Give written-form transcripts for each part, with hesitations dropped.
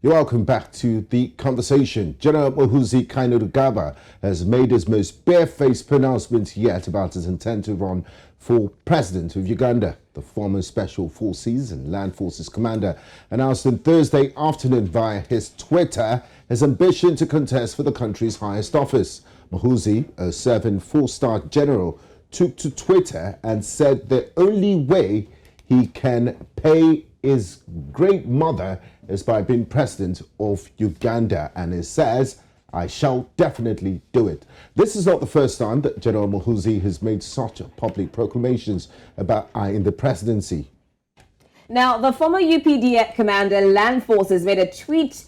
You're welcome back to the conversation. General Muhoozi Kainerugaba has made his most barefaced pronouncement yet about his intent to run for president of Uganda. The former Special Forces and Land Forces commander announced on Thursday afternoon via his Twitter his ambition to contest for the country's highest office. Muhoozi, a serving four-star general, took to Twitter and said the only way he can pay his great mother is by being president of Uganda, and he says, I shall definitely do it. This is not the first time that General Muhoozi has made such public proclamations about eyeing the presidency. Now, the former UPDF commander, Land Forces, made a tweet,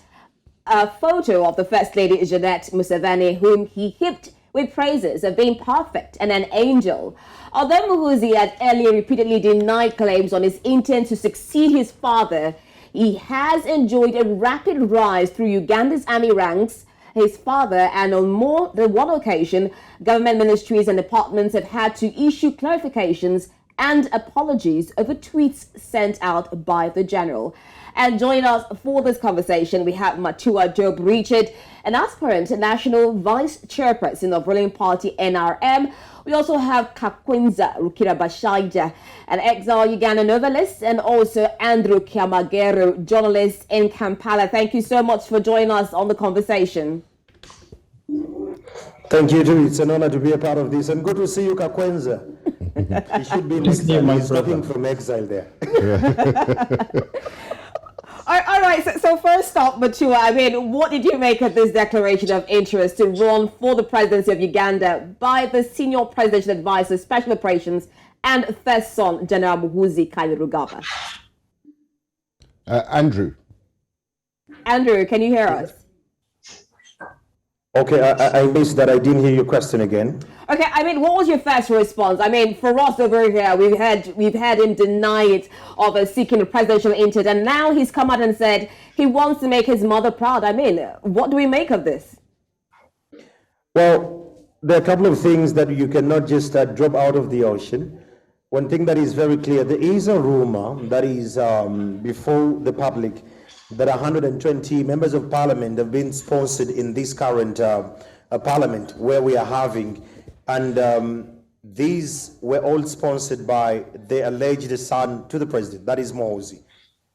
a photo of the First Lady Jeanette Museveni, whom he hipped with praises of being perfect and an angel. Although Muhoozi had earlier repeatedly denied claims on his intent to succeed his father, he has enjoyed a rapid rise through Uganda's army ranks. His father, and on more than one occasion, government ministries and departments have had to issue clarifications and apologies over tweets sent out by the general. And joining us for this conversation, we have Matua Job Richard, an aspirant national vice chairperson of ruling party NRM. We also have Kakwenza Rukirabashaija, an exiled Ugandan novelist, and also Andrew Kyamagero, journalist in Kampala. Thank you so much for joining us on the conversation. Thank you, too. It's an honor to be a part of this. And good to see you, Kakwenza. You should be in exile. He's talking from exile there. All right, so first off, Matua, I mean, what did you make of this declaration of interest to run for the presidency of Uganda by the senior presidential advisor, special operations, and first son, General Muhoozi Kainerugaba? Andrew, can you hear us? Okay, I missed that. I didn't hear your question again. Okay, I mean, what was your first response? I mean, for us over here, we've had him deny it of seeking a presidential intent, and now he's come out and said he wants to make his mother proud. I mean, what do we make of this? Well, there are a couple of things that you cannot just drop out of the ocean. One thing that is very clear, there is a rumor that is before the public that 120 members of parliament have been sponsored in this current parliament where we are having. And these were all sponsored by the alleged son to the president, that is Muhoozi.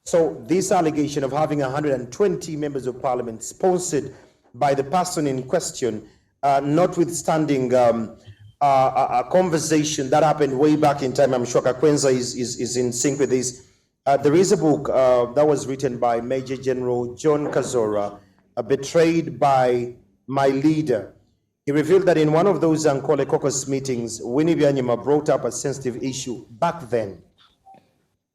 So this allegation of having 120 members of parliament sponsored by the person in question, notwithstanding a conversation that happened way back in time, I'm sure Kakwenza is in sync with this. There is a book that was written by Major General John Kazora, Betrayed by My Leader. He revealed that in one of those Ankole caucus meetings, Winnie Byanyima brought up a sensitive issue back then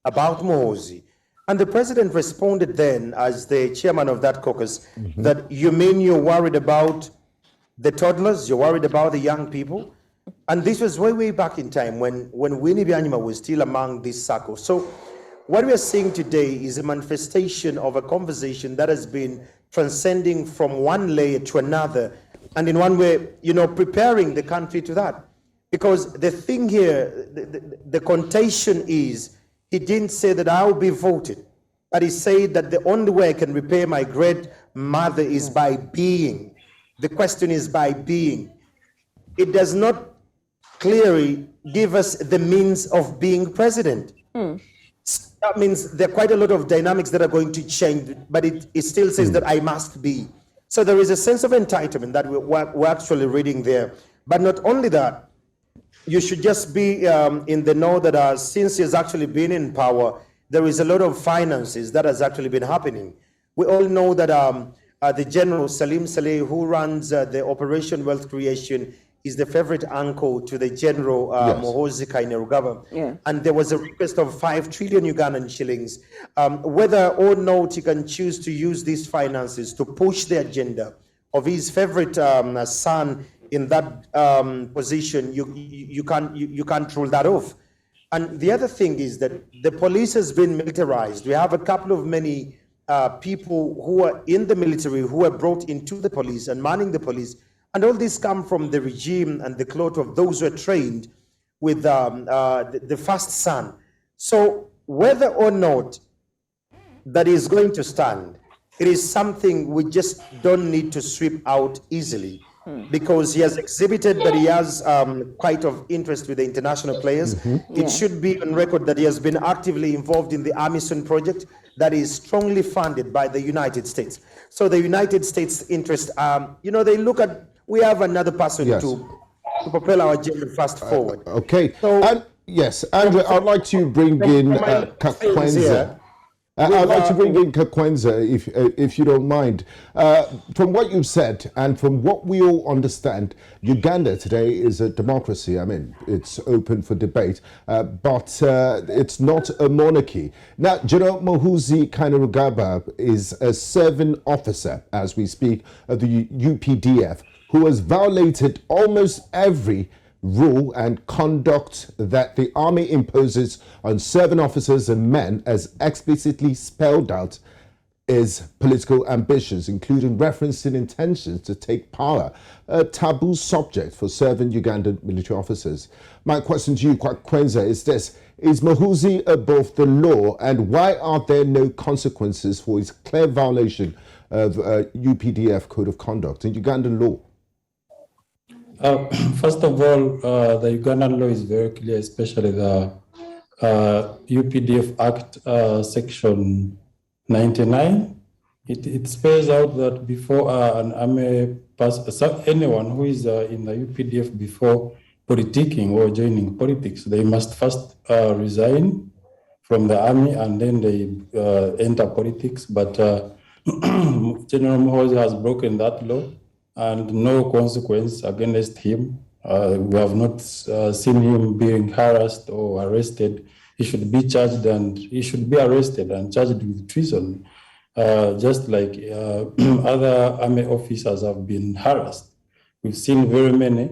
about Muhoozi. And the president responded then, as the chairman of that caucus, that you mean you're worried about the toddlers, you're worried about the young people? And this was way back in time when Winnie Byanyima was still among this circle. So what we are seeing today is a manifestation of a conversation that has been transcending from one layer to another, and in one way, preparing the country to that. Because the thing here, the connotation is, he didn't say that I will be voted, but he said that the only way I can repay my great mother is by being. The question is by being. It does not clearly give us the means of being president. That means there are quite a lot of dynamics that are going to change, but it still says that I must be. So there is a sense of entitlement that we're actually reading there. But not only that, you should just be in the know that since he's actually been in power, there is a lot of finances that has actually been happening. We all know that the General Salim Saleh, who runs the Operation Wealth Creation, is the favorite uncle to the General Muhoozi Kainerugaba. Yeah. And there was a request of 5 trillion Ugandan shillings. Whether or not he can choose to use these finances to push the agenda of his favorite son in that position, you can't rule that off. And the other thing is that the police has been militarized. We have a couple of many people who are in the military who are brought into the police and manning the police. And all this come from the regime and the cloth of those who are trained with the first son. So whether or not that is going to stand, it is something we just don't need to sweep out easily, because he has exhibited that he has quite of interest with the international players. It should be on record that he has been actively involved in the AMISON project that is strongly funded by the United States. So the United States interest, they look at, we have another person Yes. to propel our agenda fast forward. Okay. So- Yes, Andrew, I'd like to bring in Kakwenza. I'd like to bring in Kakwenza, if you don't mind. From what you've said and from what we all understand, Uganda today is a democracy. I mean, it's open for debate, but it's not a monarchy. Now, General Muhoozi Kainerugaba is a serving officer, as we speak, of the UPDF, who has violated almost every rule and conduct that the army imposes on serving officers and men, as explicitly spelled out is political ambitions, including referencing intentions to take power, a taboo subject for serving Ugandan military officers. My question to you, Kakwenza, is this: is Muhoozi above the law, and why are there no consequences for his clear violation of UPDF Code of Conduct and Ugandan law? First of all, the Ugandan law is very clear, especially the UPDF Act Section 99. It spells out that before an army anyone who is in the UPDF before politicking or joining politics, they must first resign from the army and then they enter politics. But General Muhoozi has broken that law, and no consequence against him. We have not seen him being harassed or arrested. He should be charged and he should be arrested and charged with treason, just like other army officers have been harassed. We've seen very many,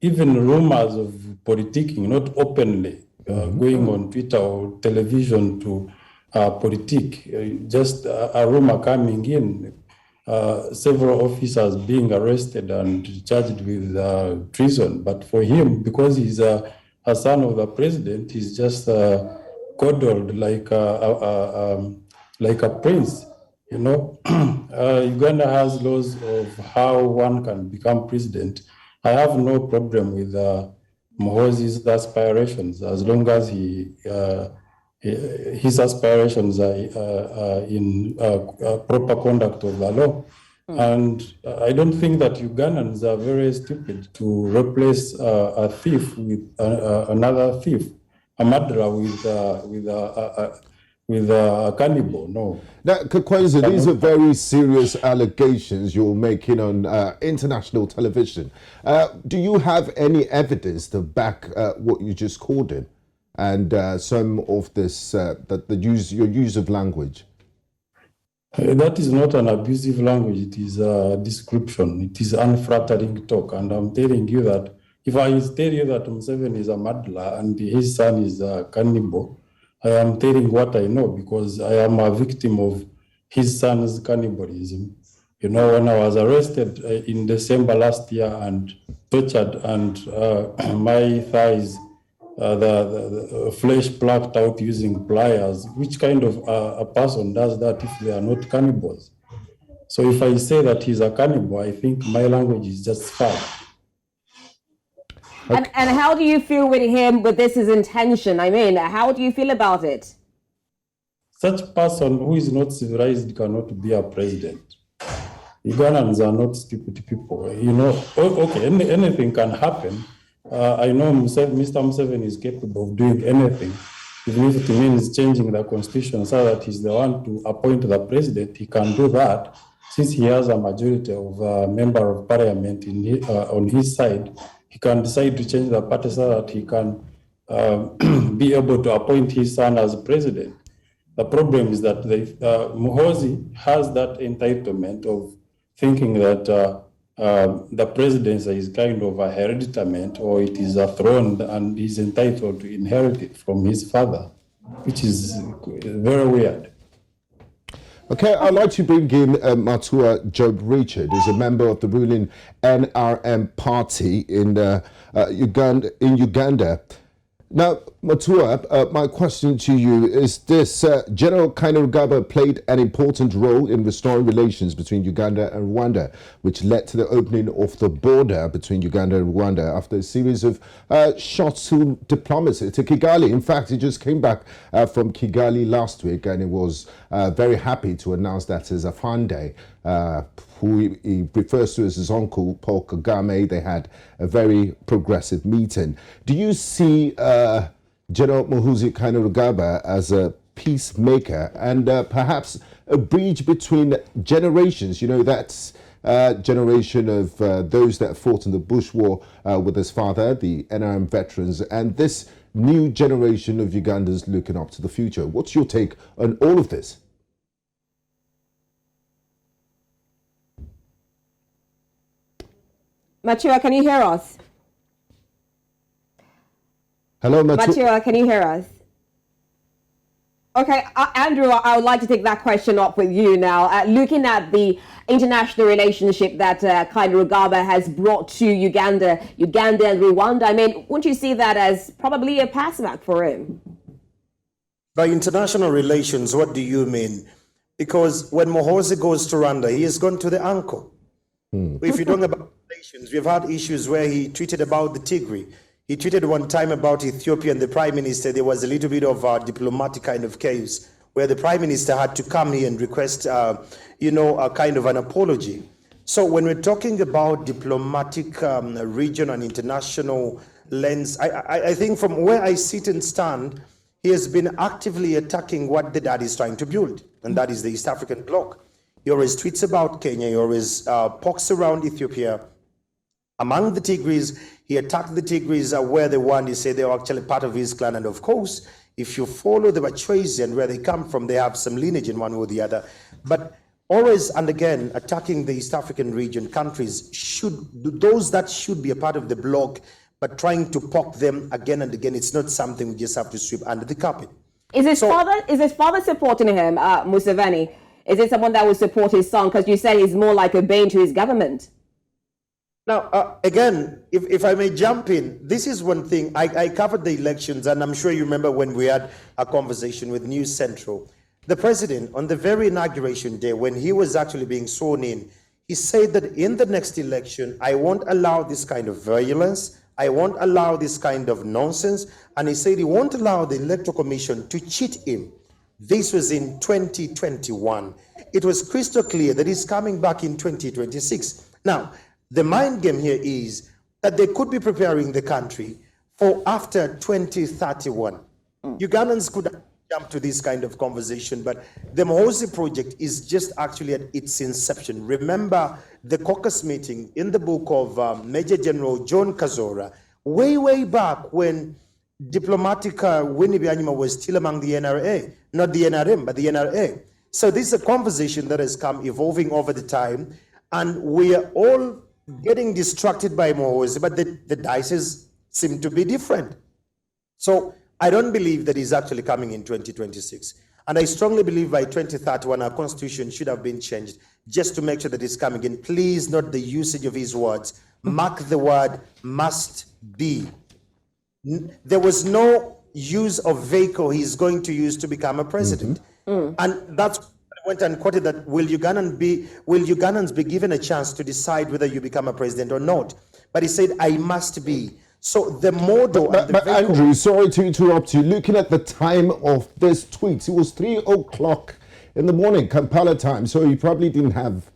even rumors of politicking, not openly, going on Twitter or television to politic, just a rumor coming in. Several officers being arrested and charged with treason. But for him, because he's a son of the president, he's just coddled like a prince. You know, Uganda has laws of how one can become president. I have no problem with Muhoozi's aspirations, as long as his aspirations are in proper conduct of the law. And I don't think that Ugandans are very stupid to replace a thief with another thief, a murderer with a cannibal. No. Now, Kakwenza, these are very serious allegations you're making on international television. Do you have any evidence to back what you just called it? And some of this, your use of language? That is not an abusive language. It is a description. It is unflattering talk. And I'm telling you that if I tell you that Museveni is a murderer and his son is a cannibal, I am telling what I know, because I am a victim of his son's cannibalism. You know, when I was arrested in December last year and tortured, and my thighs, the flesh plucked out using pliers, which kind of a person does that if they are not cannibals? So if I say that he's a cannibal, I think my language is just foul. And how do you feel with him, with this his intention? I mean, how do you feel about it? Such person who is not civilized cannot be a president. Ugandans are not stupid people. You know, okay, anything can happen. I know Mr. Museveni is capable of doing anything, even if it means changing the constitution so that he's the one to appoint the president. He can do that, since he has a majority of member of parliament on his side. He can decide to change the party so that he can be able to appoint his son as president. The problem is that Muhoozi has that entitlement of thinking that the presidency is kind of a hereditament, or it is a throne, and he's entitled to inherit it from his father, which is very weird. Okay, I'd like to bring in Matua Job Richard, who's a member of the ruling NRM party in Uganda. Now, Matua, my question to you is this. General Kainerugaba played an important role in restoring relations between Uganda and Rwanda, which led to the opening of the border between Uganda and Rwanda after a series of shots to diplomacy, to Kigali. In fact, he just came back from Kigali last week, and he was very happy to announce that his Afande, who he refers to as his uncle, Paul Kagame, they had a very progressive meeting. Do you see General Muhoozi Kainerugaba as a peacemaker and perhaps a bridge between generations? You know, that's generation of those that fought in the Bush War with his father, the NRM veterans, and this new generation of Ugandans looking up to the future. What's your take on all of this? Matua, can you hear us? Hello, Matua, can you hear us? Okay, Andrew, I would like to take that question up with you now. Looking at the international relationship that Kainerugaba has brought to Uganda and Rwanda, I mean, wouldn't you see that as probably a passback for him? By international relations, what do you mean? Because when Muhoozi goes to Rwanda, he has gone to the uncle. If you talk about relations, we've had issues where he tweeted about the Tigray. He tweeted one time about Ethiopia and the prime minister. There was a little bit of a diplomatic kind of chaos where the prime minister had to come here and request, a kind of an apology. So when we're talking about diplomatic region and international lens, I think from where I sit and stand, he has been actively attacking what the dad is trying to build, and that is the East African bloc. He always tweets about Kenya. He always pokes around Ethiopia. Among the Tigris, he attacked the Tigris where they want. He said they were actually part of his clan. And of course, if you follow the Bachoisi and where they come from, they have some lineage in one or the other. But always and again, attacking the East African region countries, those that should be a part of the bloc, but trying to poke them again and again, it's not something we just have to sweep under the carpet. Is his father supporting him, Museveni? Is it someone that will support his son? Because you said he's more like a bane to his government. Now, again, if I may jump in, this is one thing. I covered the elections, and I'm sure you remember when we had a conversation with News Central. The president, on the very inauguration day, when he was actually being sworn in, he said that in the next election, I won't allow this kind of violence. I won't allow this kind of nonsense. And he said he won't allow the Electoral Commission to cheat him. This was in 2021. It was crystal clear that he's coming back in 2026. Now, the mind game here is that they could be preparing the country for after 2031. Ugandans could jump to this kind of conversation, but the Muhoozi project is just actually at its inception. Remember the caucus meeting in the book of Major General John Kazora, way back when diplomatic Winnie Byanyima was still among the NRA, not the NRM, but the NRA. So this is a conversation that has come evolving over the time, and we are all getting distracted by Muhoozi, but the dices seem to be different. So I don't believe that he's actually coming in 2026. And I strongly believe by 2031, our constitution should have been changed just to make sure that he's coming in. Please note the usage of his words. Mark the word must be. There was no use of vehicle he's going to use to become a president. And that's what I went and quoted that will Ugandans be given a chance to decide whether you become a president or not? But he said, I must be. So the model but Andrew, sorry to interrupt you. Looking at the time of this tweet, it was 3 o'clock in the morning, Kampala time. So he probably didn't have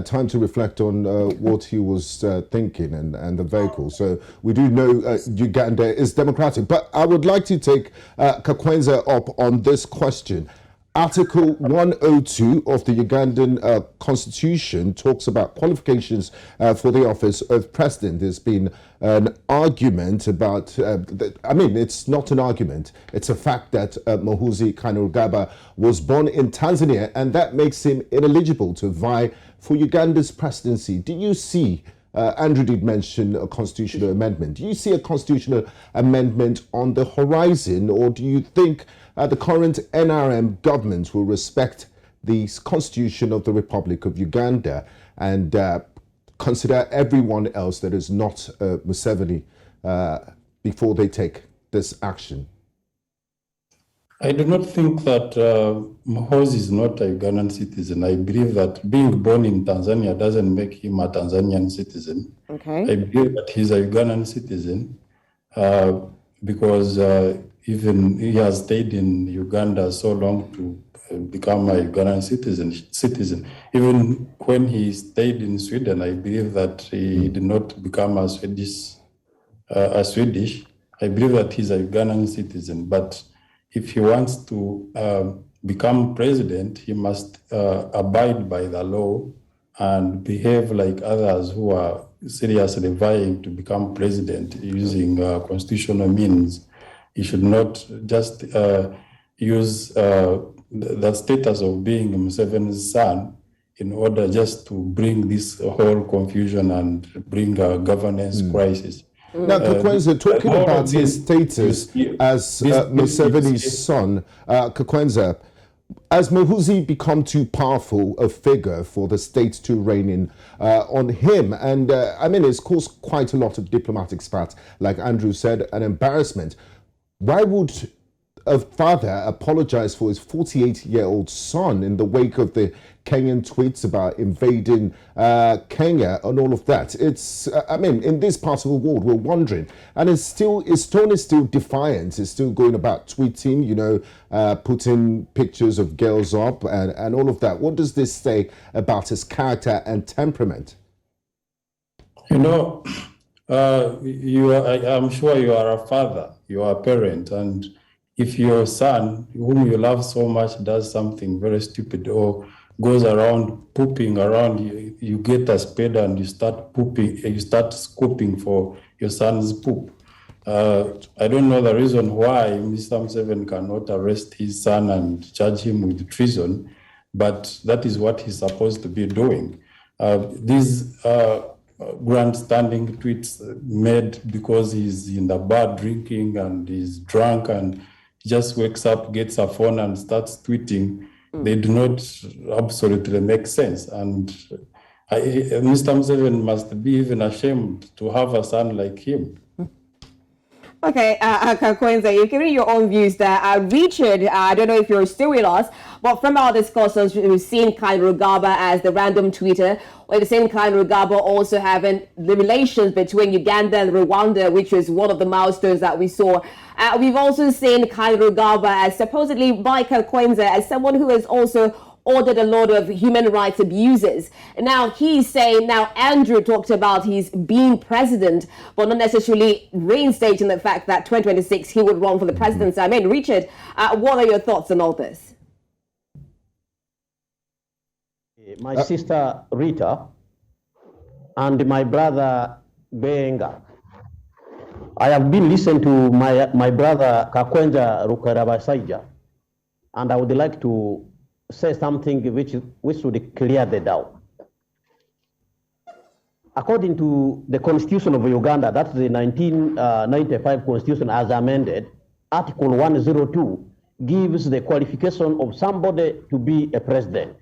time to reflect on what he was thinking and the vehicle. So we do know Uganda is democratic. But I would like to take Kakwenza up on this question. Article 102 of the Ugandan constitution talks about qualifications for the office of president. There's been an argument about, it's not an argument. It's a fact that Muhoozi Kainerugaba was born in Tanzania, and that makes him ineligible to vie for Uganda's presidency. Do you see, Andrew did mention a constitutional amendment. Do you see a constitutional amendment on the horizon, or do you think the current NRM government will respect the constitution of the Republic of Uganda and consider everyone else that is not Museveni before they take this action? I do not think that Muhoozi is not a Ugandan citizen. I believe that being born in Tanzania doesn't make him a Tanzanian citizen. Okay. I believe that he's a Ugandan citizen because even he has stayed in Uganda so long to become a Ugandan citizen. Even when he stayed in Sweden, I believe that he did not become a Swedish. I believe that he's a Ugandan citizen, but if he wants to become president, he must abide by the law and behave like others who are seriously vying to become president using constitutional means. He should not just use the status of being Museveni's son in order just to bring this whole confusion and bring a governance crisis. Now, Kakwenza, talking about his status as Museveni's son, Kakwenza, has Muhoozi become too powerful a figure for the state to rein in on him? And I mean, it's caused quite a lot of diplomatic spat, like Andrew said, an embarrassment. Why would a father apologize for his 48-year-old son in the wake of the Kenyan tweets about invading Kenya and all of that? It's, I mean, in this part of the world, we're wondering. And his tone is still defiant. It's still going about tweeting, you know, putting pictures of girls up and all of that. What does this say about his character and temperament? You know, I'm sure you are a father, you are a parent, and if your son, whom you love so much, does something very stupid or goes around pooping around, you get a spade and you start pooping, you start scooping for your son's poop. I don't know the reason why Mr. Museveni cannot arrest his son and charge him with treason, but that is what he's supposed to be doing. These grandstanding tweets made because he's in the bar drinking and he's drunk and just wakes up, gets a phone and starts tweeting, they do not absolutely make sense. And Mr. Museveni must be even ashamed to have a son like him. Okay, Kakwenza, you're giving your own views there. Richard, I don't know if you're still with us, but from our discussions, we've seen Kyamagero as the random tweeter, or the same Kyamagero also having the relations between Uganda and Rwanda, which was one of the milestones that we saw. We've also seen Kyamagero as supposedly by Kakwenza as someone who has also ordered a lot of human rights abuses. Now he's saying, now Andrew talked about his being president, but not necessarily reinstating the fact that 2026 he would run for the presidency. I mean, Richard, what are your thoughts on all this? My sister Rita and my brother Gbenga. I have been listening to my brother Kakwenza Rukirabashaija, and I would like to say something which would clear the doubt. According to the Constitution of Uganda, that's the 1995 Constitution as amended, Article 102 gives the qualification of somebody to be a president.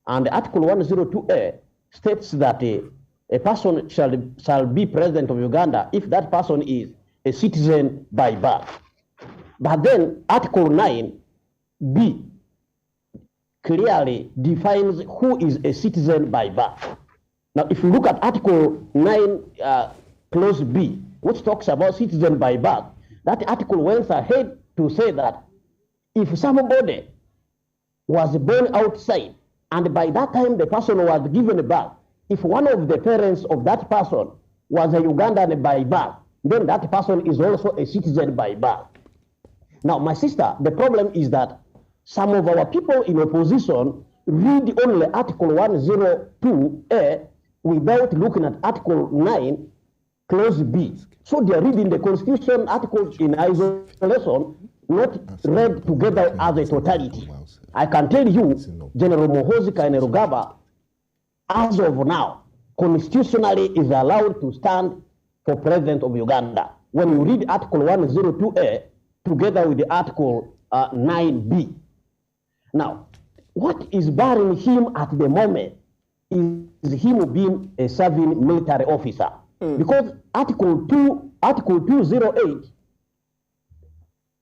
And Article 102A states that a person shall be president of Uganda if that person is a citizen by birth. But then Article 9B clearly defines who is a citizen by birth. Now, if you look at Article 9, Clause B, which talks about citizen by birth, that article went ahead to say that if somebody was born outside, and by that time the person was given birth, if one of the parents of that person was a Ugandan by birth, then that person is also a citizen by birth. Now, my sister, the problem is that some of our people in opposition read only Article 102A without looking at Article 9, Clause B. So they are reading the Constitution articles in isolation, not read together as a totality. I can tell you, General Muhoozi Kainerugaba, as of now, constitutionally is allowed to stand for president of Uganda. When you read Article 102A together with the Article 9B. Now, what is barring him at the moment is him being a serving military officer. Because Article 208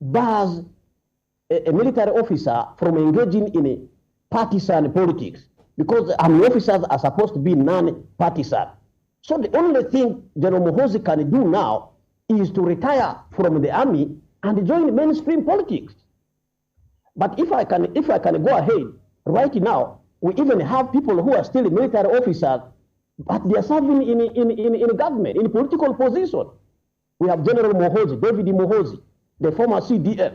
bars a military officer from engaging in a partisan politics, because army officers are supposed to be non-partisan. So the only thing General Muhoozi can do now is to retire from the army and join mainstream politics. But if I can go ahead, right now, we even have people who are still military officers, but they are serving in government, in political position. We have General Muhoozi, David Muhoozi, the former CDF,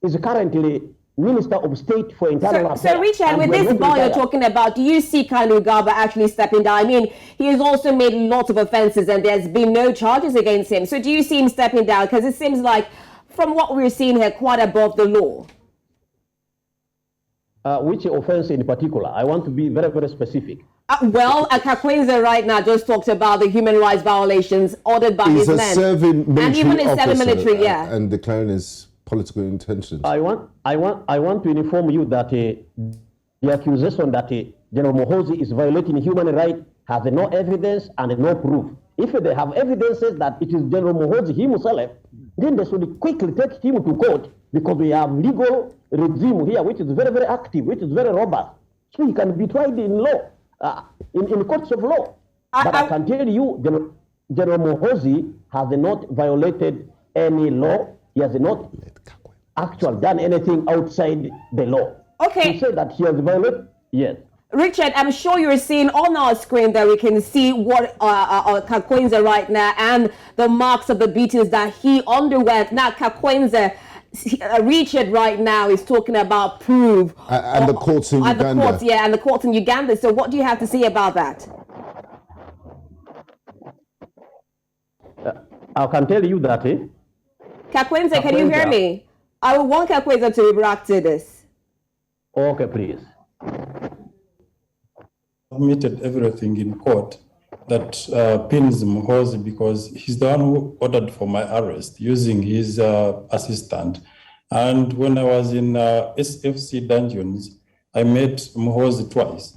is currently Minister of State for Internal Affairs. So Richard, with this bill you're talking about, do you see Kainerugaba actually stepping down? I mean, he has also made lots of offences and there's been no charges against him. So do you see him stepping down? Because it seems like, from what we're seeing here, quite above the law. Which offence in particular? I want to be very, very specific. Kakwenza right now just talked about the human rights violations ordered by his men. And even his serving military, yeah. And declaring his political intentions. I want to inform you that the accusation that General Muhoozi is violating human rights has no evidence and no proof. If they have evidences that it is General Muhoozi himself, then they should quickly take him to court, because we have legal regime here which is very, very active, which is very robust. So he can be tried in law, in courts of law. But I can tell you, General Muhoozi has not violated any law. He has not actually done anything outside the law. Okay. To say that he has violated, yes. Richard, I'm sure you're seeing on our screen that we can see what Kakwenza right now and the marks of the beatings that he underwent. Now, Kakwenza, Richard right now is talking about proof. And the courts in Uganda. And the courts in Uganda. So what do you have to say about that? I can tell you that. Kakwenza, can you hear me? I want Kakwenza to react to this. Okay, please. Submitted everything in court that pins Muhoozi, because he's the one who ordered for my arrest using his assistant. And when I was in SFC dungeons, I met Muhoozi twice.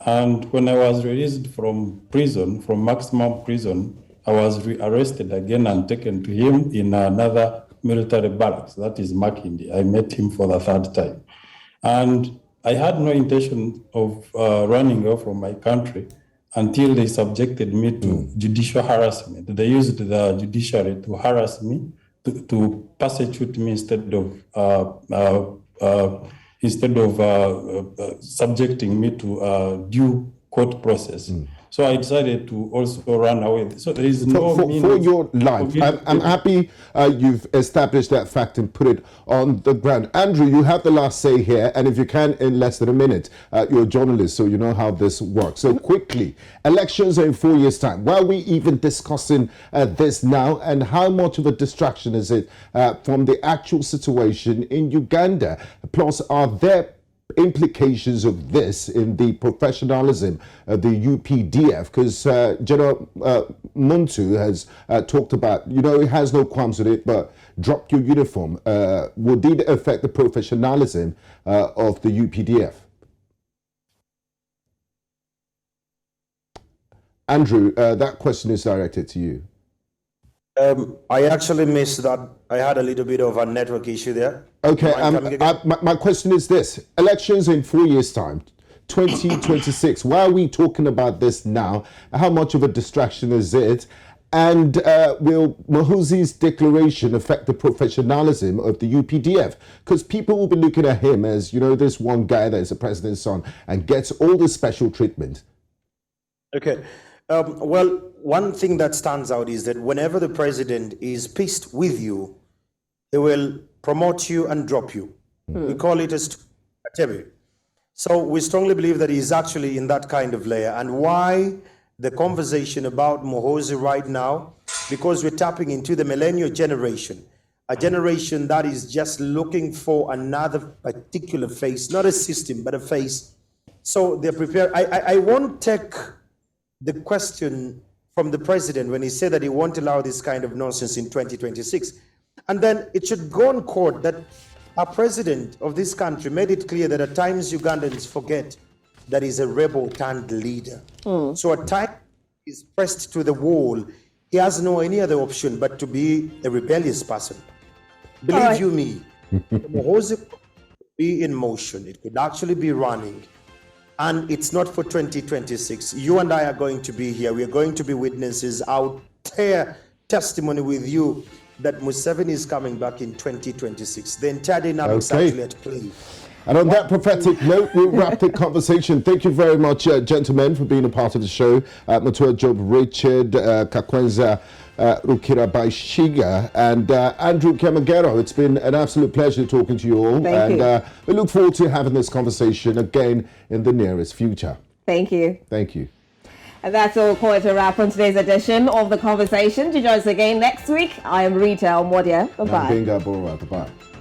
And when I was released from prison, from maximum prison, I was rearrested again and taken to him in another military barracks, that is Makindi. I met him for the third time. And I had no intention of running away from my country until they subjected me to judicial harassment. They used the judiciary to harass me, to persecute me instead of subjecting me to due court process. So I decided to also run away. So there is no means for your life. I'm happy you've established that fact and put it on the ground. Andrew, you have the last say here, and if you can, in less than a minute. You're a journalist, so you know how this works. So quickly, elections are in 4 years' time. Why are we even discussing this now, and how much of a distraction is it from the actual situation in Uganda? Plus, are there implications of this in the professionalism of the UPDF? Because General Muntu has talked about, he has no qualms with it, but drop your uniform. Would it affect the professionalism of the UPDF? Andrew, that question is directed to you. I actually missed that. I had a little bit of a network issue there. Okay, my question is this. Elections in 4 years' time, 2026. Why are we talking about this now? How much of a distraction is it? And will Muhoozi's declaration affect the professionalism of the UPDF? Because people will be looking at him as, this one guy that is the president's son and gets all the special treatment. Okay. Well, one thing that stands out is that whenever the president is pissed with you, he will promote you and drop you. We call it a tebe. So we strongly believe that he's actually in that kind of layer. And why the conversation about Muhoozi right now? Because we're tapping into the millennial generation, a generation that is just looking for another particular face, not a system, but a face. So they're prepared. I won't take the question from the president when he said that he won't allow this kind of nonsense in 2026. And then it should go on court that our president of this country made it clear that at times Ugandans forget that he's a rebel turned leader. So at times he's pressed to the wall. He has no any other option but to be a rebellious person. Believe you me, Muhoozi be in motion. It could actually be running. And it's not for 2026. You and I are going to be here. We are going to be witnesses. I'll tear testimony with you that Museveni is coming back in 2026. The entire dynamics Okay. actually at play. And on that prophetic note, we'll wrap the conversation. Thank you very much, gentlemen, for being a part of the show. Matua, Job, Richard, Kakwenza Rukirabashaija, and Andrew Kyamagero. It's been an absolute pleasure talking to you all. Thank you. We look forward to having this conversation again in the nearest future. Thank you. Thank you. And that's all. Call it a wrap on today's edition of The Conversation. To join us again next week, I am Rita Omodia. Bye-bye. Gbenga Aborowa. Bye-bye.